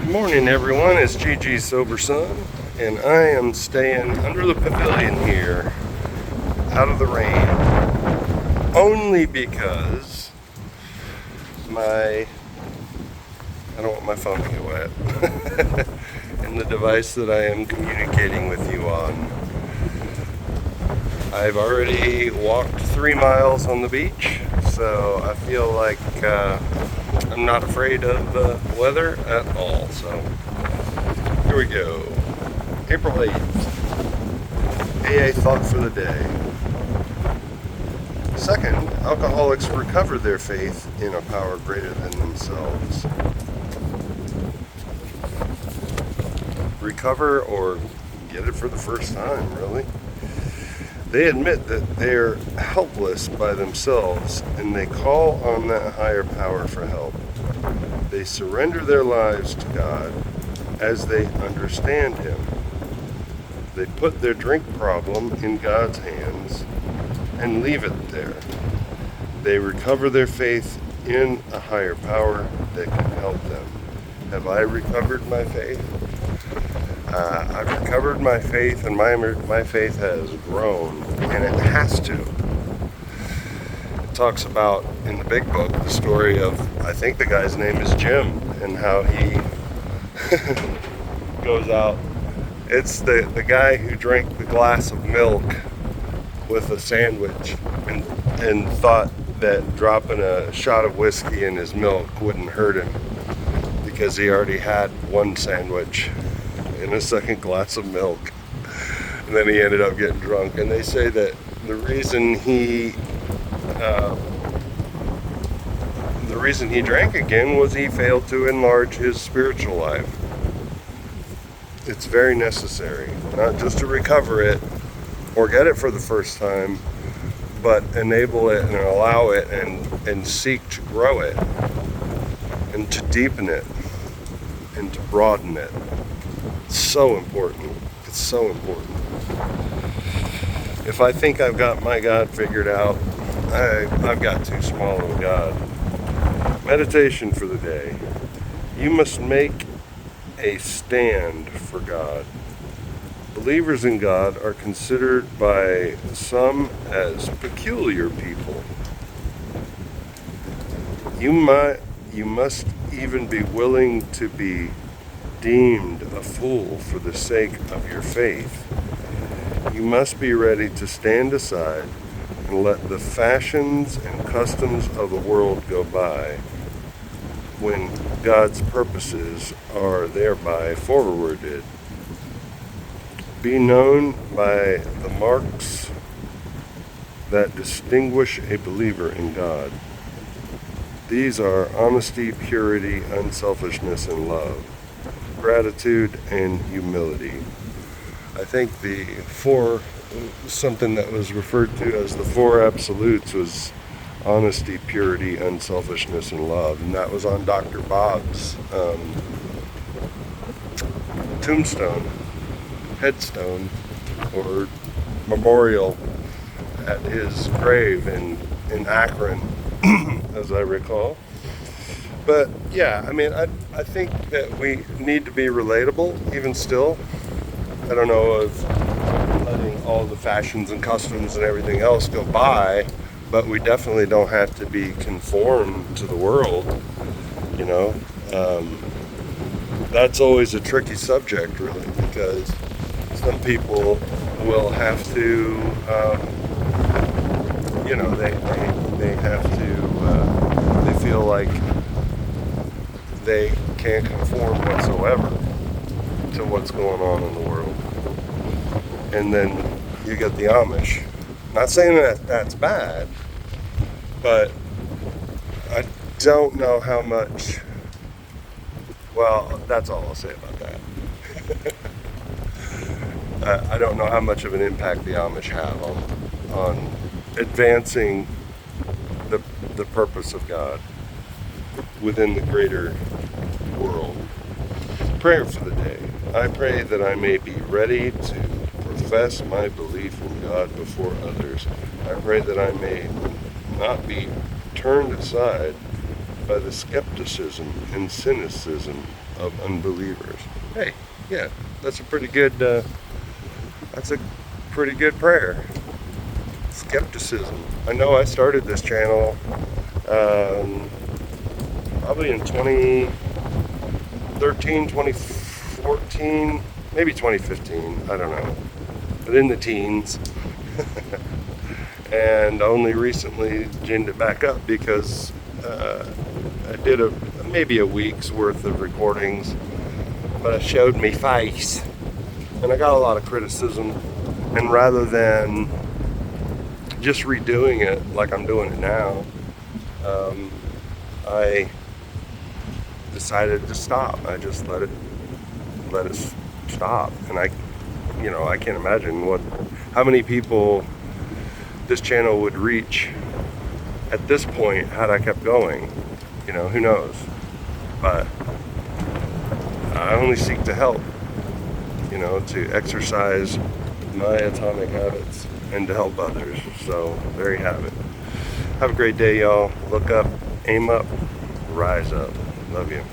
Morning, everyone. It's GG Sober Sun, and I am staying under the pavilion here, out of the rain, only because I don't want my phone to get wet, and the device that I am communicating with you on. I've already walked 3 miles on the beach, so I feel like I'm not afraid of the weather at all. So here we go. April 8th. AA thought for the day. Second, alcoholics recover their faith in a power greater than themselves. Recover or get it for the first time, really. They admit that they're helpless by themselves and they call on that higher power for help. They surrender their lives to God as they understand Him. They put their drink problem in God's hands and leave it there. They recover their faith in a higher power that can help them. Have I recovered my faith? I've recovered my faith, and my faith has grown, and it has to. It talks about, in the big book, the story of, I think the guy's name is Jim, and how he goes out. It's the guy who drank the glass of milk with a sandwich and thought that dropping a shot of whiskey in his milk wouldn't hurt him because he already had one sandwich and a second glass of milk, and then he ended up getting drunk. And they say that the reason he drank again was he failed to enlarge his spiritual life. It's very necessary, not just to recover it or get it for the first time, but enable it and allow it and seek to grow it and to deepen it and to broaden it. It's so important. It's so important. If I think I've got my God figured out, I've got too small of a God. Meditation for the day. You must make a stand for God. Believers in God are considered by some as peculiar people. You must even be willing to be deemed a fool for the sake of your faith. You must be ready to stand aside and let the fashions and customs of the world go by when God's purposes are thereby forwarded. Be known by the marks that distinguish a believer in God. These are honesty, purity, unselfishness, and love, gratitude, and humility. I think something that was referred to as the 4 absolutes was honesty, purity, unselfishness, and love. And that was on Dr. Bob's headstone, or memorial at his grave in Akron, as I recall. But yeah, I mean, I think that we need to be relatable, even still. I don't know of letting all the fashions and customs and everything else go by, but we definitely don't have to be conformed to the world, you know. That's always a tricky subject, really, because some people will have to, they have to, they feel like they can't conform whatsoever to what's going on in the world. And then you get the Amish. Not saying that that's bad, but I don't know how much, well, that's all I'll say about that. I don't know how much of an impact the Amish have on advancing the purpose of God within the greater world. Prayer for the day. I pray that I may be ready to profess my belief in God before others. I pray that I may not be turned aside by the skepticism and cynicism of unbelievers. Hey, yeah, that's a pretty good. That's a pretty good prayer. Skepticism. I know I started this channel probably in 2013, 2014, maybe 2015. I don't know, but in the teens. And only recently ginned it back up because I did maybe a week's worth of recordings, but it showed me face, and I got a lot of criticism. And rather than just redoing it like I'm doing it now, I decided to stop. I just let it stop, and I can't imagine how many people this channel would reach at this point had I kept going. Who knows? But I only seek to help, to exercise my atomic habits and to help others. So there you have it. Have a great day, y'all. Look up, aim up, rise up. Love you.